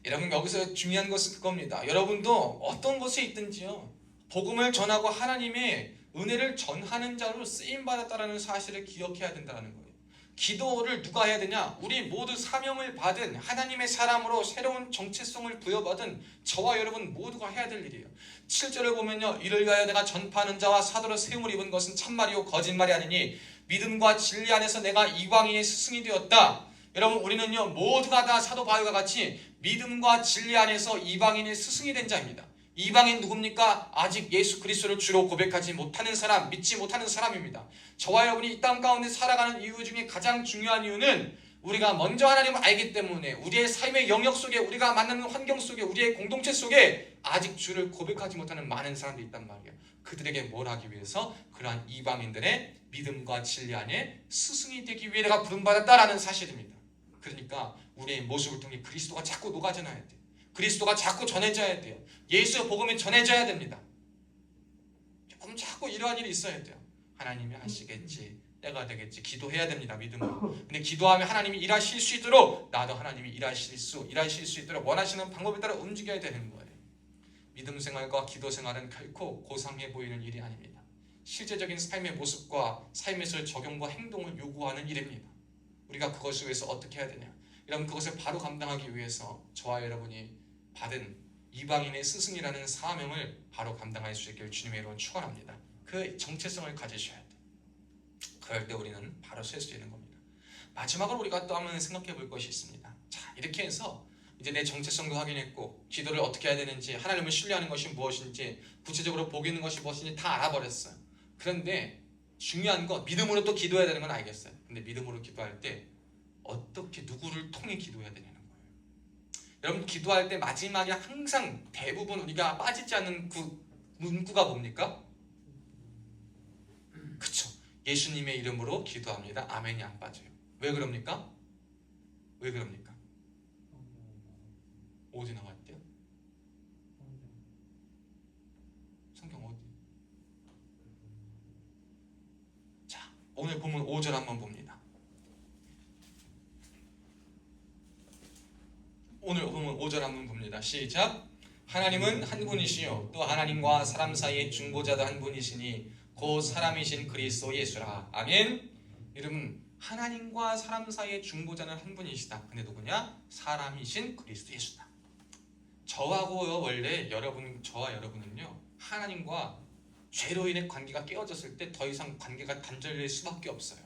여러분 여기서 중요한 것은 그겁니다. 여러분도 어떤 곳에 있든지요 복음을 전하고 하나님의 은혜를 전하는 자로 쓰임받았다는 사실을 기억해야 된다는 거예요. 기도를 누가 해야 되냐? 우리 모두 사명을 받은 하나님의 사람으로 새로운 정체성을 부여받은 저와 여러분 모두가 해야 될 일이에요. 7절을 보면요 이를 위하여 내가 전파하는 자와 사도로 세움을 입은 것은 참말이요 거짓말이 아니니 믿음과 진리 안에서 내가 이방인의 스승이 되었다. 여러분 우리는요 모두가 다 사도 바울과 같이 믿음과 진리 안에서 이방인의 스승이 된 자입니다. 이방인 누굽니까? 아직 예수 그리스도를 주로 고백하지 못하는 사람, 믿지 못하는 사람입니다. 저와 여러분이 이 땅 가운데 살아가는 이유 중에 가장 중요한 이유는 우리가 먼저 하나님을 알기 때문에 우리의 삶의 영역 속에 우리가 만나는 환경 속에 우리의 공동체 속에 아직 주를 고백하지 못하는 많은 사람들이 있단 말이에요. 그들에게 뭘 하기 위해서? 그러한 이방인들의 믿음과 진리 안에 스승이 되기 위해 내가 부름받았다라는 사실입니다. 그러니까 우리의 모습을 통해 그리스도가 자꾸 녹아져야 돼요. 그리스도가 자꾸 전해져야 돼요. 예수의 복음이 전해져야 됩니다. 조금 자꾸 이러한 일이 있어야 돼요. 하나님이 하시겠지, 때가 되겠지, 기도해야 됩니다. 믿음으로. 근데 기도하면 하나님이 일하실 수 있도록 나도 하나님이 일하실 수 있도록 원하시는 방법에 따라 움직여야 되는 거예요. 믿음 생활과 기도 생활은 결코 고상해 보이는 일이 아닙니다. 실제적인 삶의 모습과 삶에서의 적용과 행동을 요구하는 일입니다. 우리가 그것을 위해서 어떻게 해야 되냐? 여러분 그것을 바로 감당하기 위해서 저와 여러분이 받은 이방인의 스승이라는 사명을 바로 감당할 수 있기를 주님의 이름으로 축원합니다. 그 정체성을 가지셔야 돼요. 그럴 때 우리는 바로 설 수 있는 겁니다. 마지막으로 우리가 또 한번 생각해 볼 것이 있습니다. 자, 이렇게 해서 이제 내 정체성도 확인했고 기도를 어떻게 해야 되는지 하나님을 신뢰하는 것이 무엇인지 구체적으로 복 있는 것이 무엇인지 다 알아버렸어요. 그런데 중요한 건 믿음으로 또 기도해야 되는 건 알겠어요. 근데 믿음으로 기도할 때 어떻게 누구를 통해 기도해야 되냐는 거예요. 여러분 기도할 때 마지막에 항상 대부분 우리가 빠지지 않는 문구가 뭡니까? 그쵸. 예수님의 이름으로 기도합니다. 아멘이 안 빠져요. 왜 그럽니까? 왜 그럽니까? 어디 나왔대요? 성경 어디? 자, 오늘 보면 5절 한번 봅니다. 오늘 보면 5절 한번 봅니다. 시작. 하나님은 한 분이시요 또 하나님과 사람 사이의 중보자도 한 분이시니 곧 사람이신 그리스도 예수라. 아멘. 여러분 하나님과 사람 사이의 중보자는 한 분이시다. 근데 누구냐? 사람이신 그리스도 예수다. 저하고요 원래 저와 여러분은요 하나님과 죄로 인해 관계가 깨어졌을 때 더 이상 관계가 단절될 수밖에 없어요.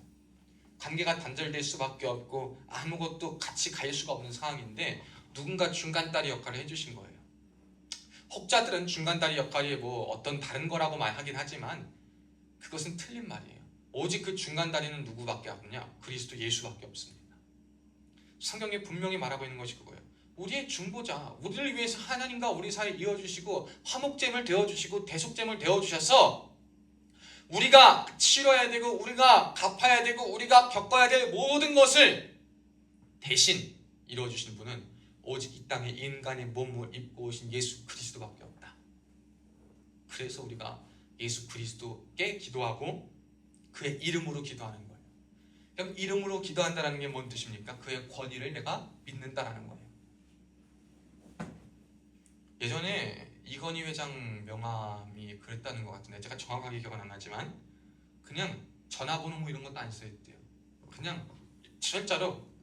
관계가 단절될 수밖에 없고 아무것도 같이 갈 수가 없는 상황인데 누군가 중간다리 역할을 해주신 거예요. 혹자들은 중간다리 역할이 뭐 어떤 다른 거라고 말하긴 하지만 그것은 틀린 말이에요. 오직 그 중간다리는 누구밖에 없냐? 그리스도 예수밖에 없습니다. 성경에 분명히 말하고 있는 것이 그거예요. 우리의 중보자, 우리를 위해서 하나님과 우리 사이에 이어주시고 화목제물 되어주시고 대속제물 되어주셔서 우리가 치러야 되고 우리가 갚아야 되고 우리가 겪어야 될 모든 것을 대신 이루어주신 분은 오직 이 땅에 인간의 몸을 입고 오신 예수 그리스도밖에 없다. 그래서 우리가 예수 그리스도께 기도하고 그의 이름으로 기도하는 거예요. 그럼 이름으로 기도한다는 게 뭔 뜻입니까? 그의 권위를 내가 믿는다라는 거예요. 예전에 이건희 회장 명함이 그랬다는 것 같은데 제가 정확하게 기억은 안 나지만 그냥 전화번호 뭐 이런 것도 안 써있대요. 그냥 철자로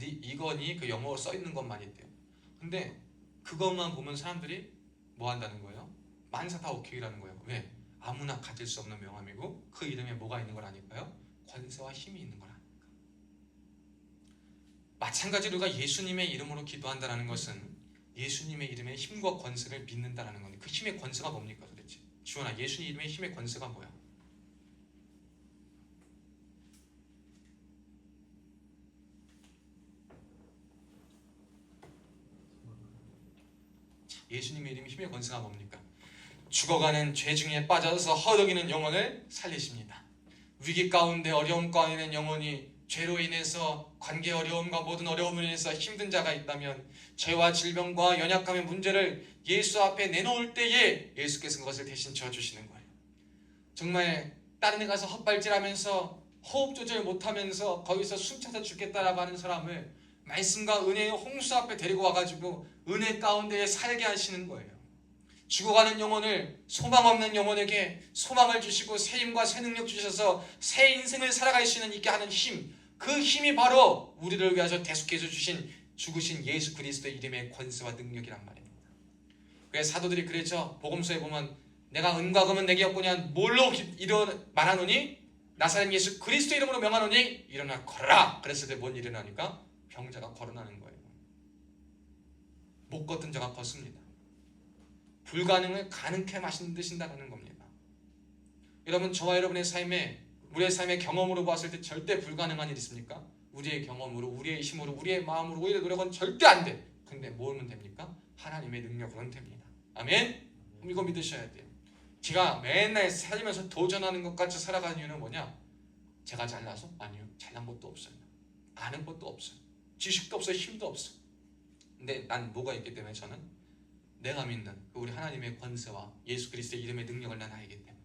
이건희 그 영어로 써 있는 것만 있대요. 근데 그것만 보면 사람들이 뭐 한다는 거예요? 만사 다 오케이라는 거예요. 왜? 아무나 가질 수 없는 명함이고 그 이름에 뭐가 있는 걸 아니까요? 권세와 힘이 있는 걸 아니까. 마찬가지로 우리가 예수님의 이름으로 기도한다는 것은 예수님의 이름의 힘과 권세를 믿는다는 건데 그 힘의 권세가 뭡니까 도대체? 지원아, 예수님 이름의 힘의 권세가 뭐야? 예수님의 이름의 힘의 권세가 뭡니까? 죽어가는 죄 중에 빠져서 허덕이는 영혼을 살리십니다. 위기 가운데 어려움 가운데 있는 영혼이 죄로 인해서 관계 어려움과 모든 어려움으로 인해서 힘든 자가 있다면 죄와 질병과 연약함의 문제를 예수 앞에 내놓을 때에 예수께서 그것을 대신 져주시는 거예요. 정말 다른 데 가서 헛발질하면서 호흡 조절 못하면서 거기서 숨차서 죽겠다라고 하는 사람을 말씀과 은혜의 홍수 앞에 데리고 와가지고 은혜 가운데 살게 하시는 거예요. 죽어가는 영혼을 소망 없는 영혼에게 소망을 주시고 새 힘과 새 능력 주셔서 새 인생을 살아갈 수 있게 하는 힘, 그 힘이 바로 우리를 위해서 대속해서 주신 죽으신 예수 그리스도의 이름의 권세와 능력이란 말입니다. 그래서 사도들이 그랬죠. 복음서에 보면 내가 은과 금은 내게 없거냐 뭘로 말하노니 나사렛 예수 그리스도 이름으로 명하노니 일어나 걸어라. 그랬을 때 뭔 일어나니까 병자가 걸어나는 거예요. 못 걷던 자가 걷습니다. 불가능을 가능케 만드신다는 겁니다. 여러분, 저와 여러분의 삶에 우리의 삶의 경험으로 봤을 때 절대 불가능한 일 있습니까? 우리의 경험으로, 우리의 힘으로, 우리의 마음으로, 우리의 노력은 절대 안 돼. 근데 뭐면 됩니까? 하나님의 능력으로는 됩니다. 아멘? 이거 믿으셔야 돼요. 제가 맨날 살면서 도전하는 것 같이 살아가는 이유는 뭐냐? 제가 잘나서? 아니요. 잘난 것도 없어요. 아는 것도 없어요. 지식도 없어요. 힘도 없어요. 근데 난 뭐가 있기 때문에 저는 내가 믿는 우리 하나님의 권세와 예수 그리스도의 이름의 능력을 난 알기 때문에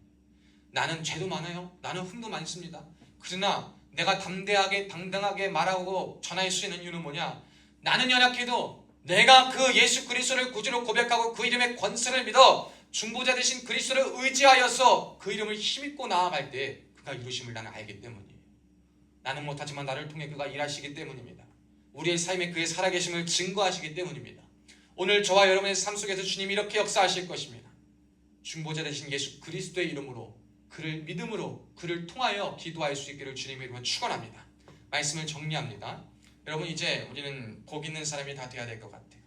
나는 죄도 많아요. 나는 흠도 많습니다. 그러나 내가 담대하게 당당하게 말하고 전할 수 있는 이유는 뭐냐? 나는 연약해도 내가 그 예수 그리스도를 구주로 고백하고 그 이름의 권세를 믿어 중보자 되신 그리스도를 의지하여서 그 이름을 힘입고 나아갈 때 그가 이루심을 나는 알기 때문이에요. 나는 못하지만 나를 통해 그가 일하시기 때문입니다. 우리의 삶에 그의 살아계심을 증거하시기 때문입니다. 오늘 저와 여러분의 삶 속에서 주님이 이렇게 역사하실 것입니다. 중보자 되신 예수 그리스도의 이름으로 그를 믿음으로 그를 통하여 기도할 수 있기를 주님의 이름으로 축원합니다. 말씀을 정리합니다. 여러분, 이제 우리는 복 있는 사람이 다 돼야 될 것 같아요.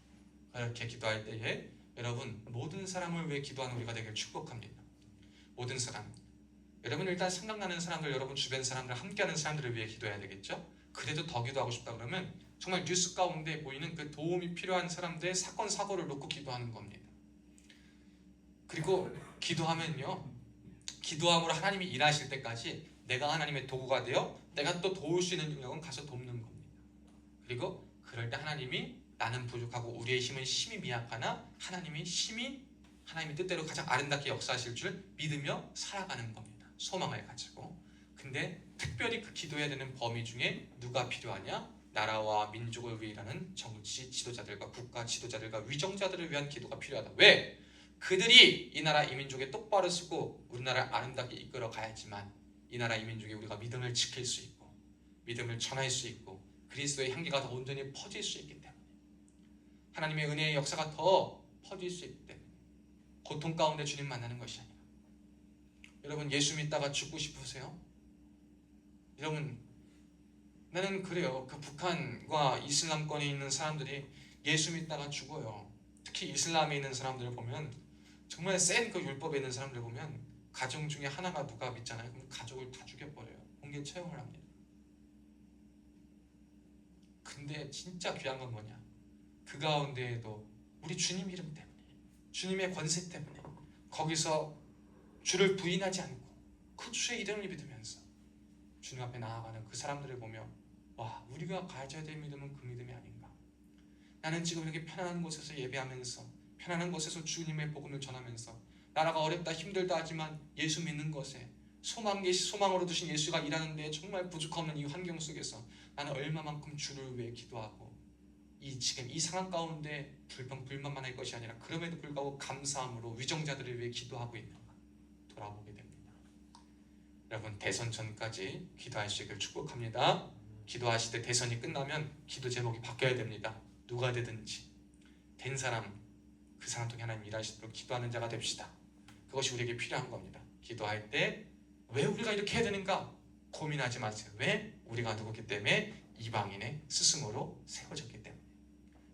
그렇게 기도할 때에 여러분 모든 사람을 위해 기도하는 우리가 되길 축복합니다. 모든 사람, 여러분 일단 생각나는 사람들, 여러분 주변 사람들, 함께하는 사람들을 위해 기도해야 되겠죠. 그래도 더 기도하고 싶다 그러면 정말 뉴스 가운데 보이는 그 도움이 필요한 사람들의 사건 사고를 놓고 기도하는 겁니다. 그리고 기도하면요, 기도함으로 하나님이 일하실 때까지 내가 하나님의 도구가 되어 내가 또 도울 수 있는 능력은 가서 돕는 겁니다. 그리고 그럴 때 하나님이 나는 부족하고 우리의 힘은 심히 미약하나 하나님의 뜻대로 가장 아름답게 역사하실 줄 믿으며 살아가는 겁니다. 소망을 가지고. 근데 특별히 그 기도해야 되는 범위 중에 누가 필요하냐? 나라와 민족을 위해 일하는 정치 지도자들과 국가 지도자들과 위정자들을 위한 기도가 필요하다. 왜? 그들이 이 나라 이 민족에 똑바로 서고 우리나라를 아름답게 이끌어 가야지만 이 나라 이 민족에 우리가 믿음을 지킬 수 있고 믿음을 전할 수 있고 그리스도의 향기가 더 온전히 퍼질 수 있기 때문에 하나님의 은혜의 역사가 더 퍼질 수 있기 때문에 고통 가운데 주님 만나는 것이 아니라 여러분 예수 믿다가 죽고 싶으세요? 여러분 나는 그래요. 그 북한과 이슬람권에 있는 사람들이 예수 믿다가 죽어요. 특히 이슬람에 있는 사람들을 보면 정말 센 그 율법에 있는 사람들 보면 가정 중에 하나가 누가 믿잖아요. 그럼 가족을 다 죽여버려요. 공개 처형을 합니다. 근데 진짜 귀한 건 뭐냐? 그 가운데에도 우리 주님 이름 때문에, 주님의 권세 때문에 거기서 주를 부인하지 않고 그 주의 이름을 믿으면서 주님 앞에 나아가는 그 사람들을 보며 와, 우리가 가져야 될 믿음은 그 믿음이 아닌가. 나는 지금 이렇게 편안한 곳에서 예배하면서 편안한 곳에서 주님의 복음을 전하면서 나라가 어렵다 힘들다 하지만 예수 믿는 것에 소망으로 두신 예수가 일하는데 정말 부족함없는 이 환경 속에서 나는 얼마만큼 주를 위해 기도하고 지금 이 상황 가운데 불평불만만 할 것이 아니라 그럼에도 불구하고 감사함으로 위정자들을 위해 기도하고 있는가 돌아보게 됩니다. 여러분, 대선 전까지 기도하시길 축복합니다. 기도하실 때 대선이 끝나면 기도 제목이 바뀌어야 됩니다. 누가 되든지 된 사람, 그 사람 통해 하나님 일하시도록 기도하는 자가 됩시다. 그것이 우리에게 필요한 겁니다. 기도할 때 왜 우리가 이렇게 해야 되는가 고민하지 마세요. 왜? 우리가 누구기 때문에 이방인의 스승으로 세워졌기 때문에.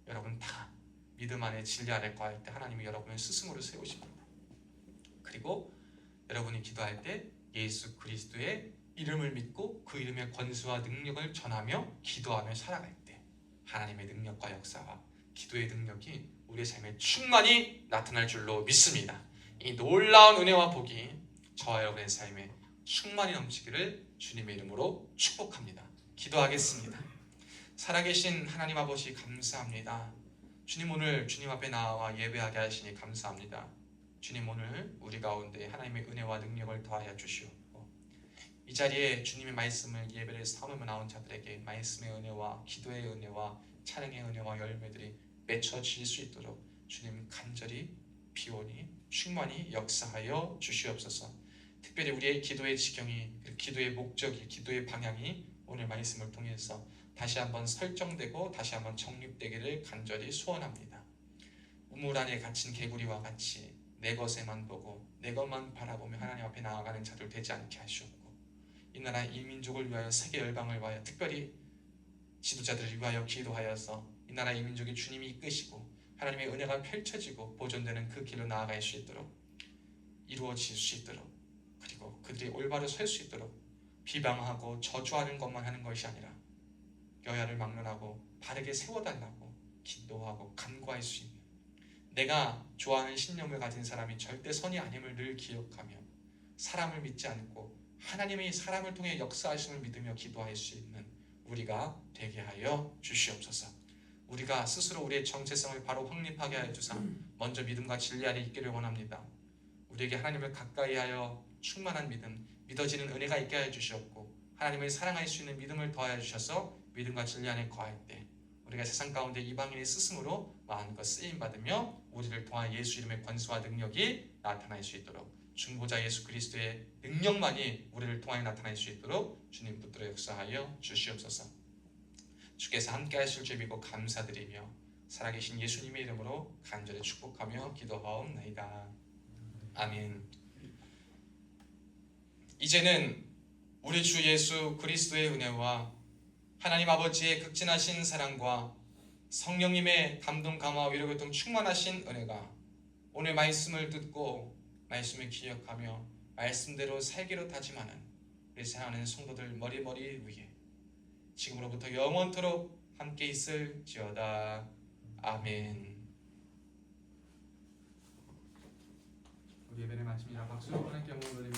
여러분 다 믿음 안에 진리 아래 거할 때 하나님이 여러분을 스승으로 세우십니다. 그리고 여러분이 기도할 때 예수 그리스도의 이름을 믿고 그 이름의 권수와 능력을 전하며 기도하며 살아갈 때 하나님의 능력과 역사와 기도의 능력이 우리의 삶에 충만히 나타날 줄로 믿습니다. 이 놀라운 은혜와 복이 저와 여러분의 삶에 충만히 넘치기를 주님의 이름으로 축복합니다. 기도하겠습니다. 살아계신 하나님 아버지 감사합니다. 주님, 오늘 주님 앞에 나와 예배하게 하시니 감사합니다. 주님, 오늘 우리 가운데 하나님의 은혜와 능력을 더하여 주시옵고 이 자리에 주님의 말씀을 예배를 삼으며 나온 자들에게 말씀의 은혜와 기도의 은혜와 찬양의 은혜와 열매들이 맺혀질 수 있도록 주님 간절히 비오니 충만히 역사하여 주시옵소서. 특별히 우리의 기도의 지경이, 기도의 목적이, 기도의 방향이 오늘 말씀을 통해서 다시 한번 설정되고 다시 한번 정립되기를 간절히 소원합니다. 우물 안에 갇힌 개구리와 같이 내 것에만 보고 내 것만 바라보며 하나님 앞에 나아가는 자들 되지 않게 하시옵고 이 나라 이 민족을 위하여 세계 열방을 위하여 특별히 지도자들을 위하여 기도하여서 이 나라 이 민족이 주님이 이끄시고 하나님의 은혜가 펼쳐지고 보존되는 그 길로 나아갈 수 있도록 이루어질 수 있도록 그리고 그들이 올바로 설 수 있도록 비방하고 저주하는 것만 하는 것이 아니라 여야를 막론하고 바르게 세워달라고 기도하고 간구할 수 있는 내가 좋아하는 신념을 가진 사람이 절대 선이 아님을 늘 기억하며 사람을 믿지 않고 하나님의 사람을 통해 역사하심을 믿으며 기도할 수 있는 우리가 되게 하여 주시옵소서. 우리가 스스로 우리의 정체성을 바로 확립하게 하여 주사 먼저 믿음과 진리 안에 있기를 원합니다. 우리에게 하나님을 가까이 하여 충만한 믿음, 믿어지는 은혜가 있게 하여 주시옵고 하나님을 사랑할 수 있는 믿음을 더하여 주셔서 믿음과 진리 안에 거할 때 우리가 세상 가운데 이방인의 스승으로 마음껏 쓰임받으며 우리를 통한 예수 이름의 권수와 능력이 나타날 수 있도록 중보자 예수 그리스도의 능력만이 우리를 통하여 나타날 수 있도록 주님 붙들어 역사하여 주시옵소서. 주께서 함께 하실 줄 믿고 감사드리며 살아계신 예수님의 이름으로 간절히 축복하며 기도하옵나이다. 아멘. 이제는 우리 주 예수 그리스도의 은혜와 하나님 아버지의 극진하신 사랑과 성령님의 감동 감화 위로 교통 충만하신 은혜가 오늘 말씀을 듣고 말씀을 기억하며 말씀대로 살기로 다짐하는 우리 사랑하는 성도들 머리머리 위에 지금으로부터 영원토록 함께 있을지어다. 아멘. 우리 예배를 마칩니다. 박수로 하나님께 영광을 돌리며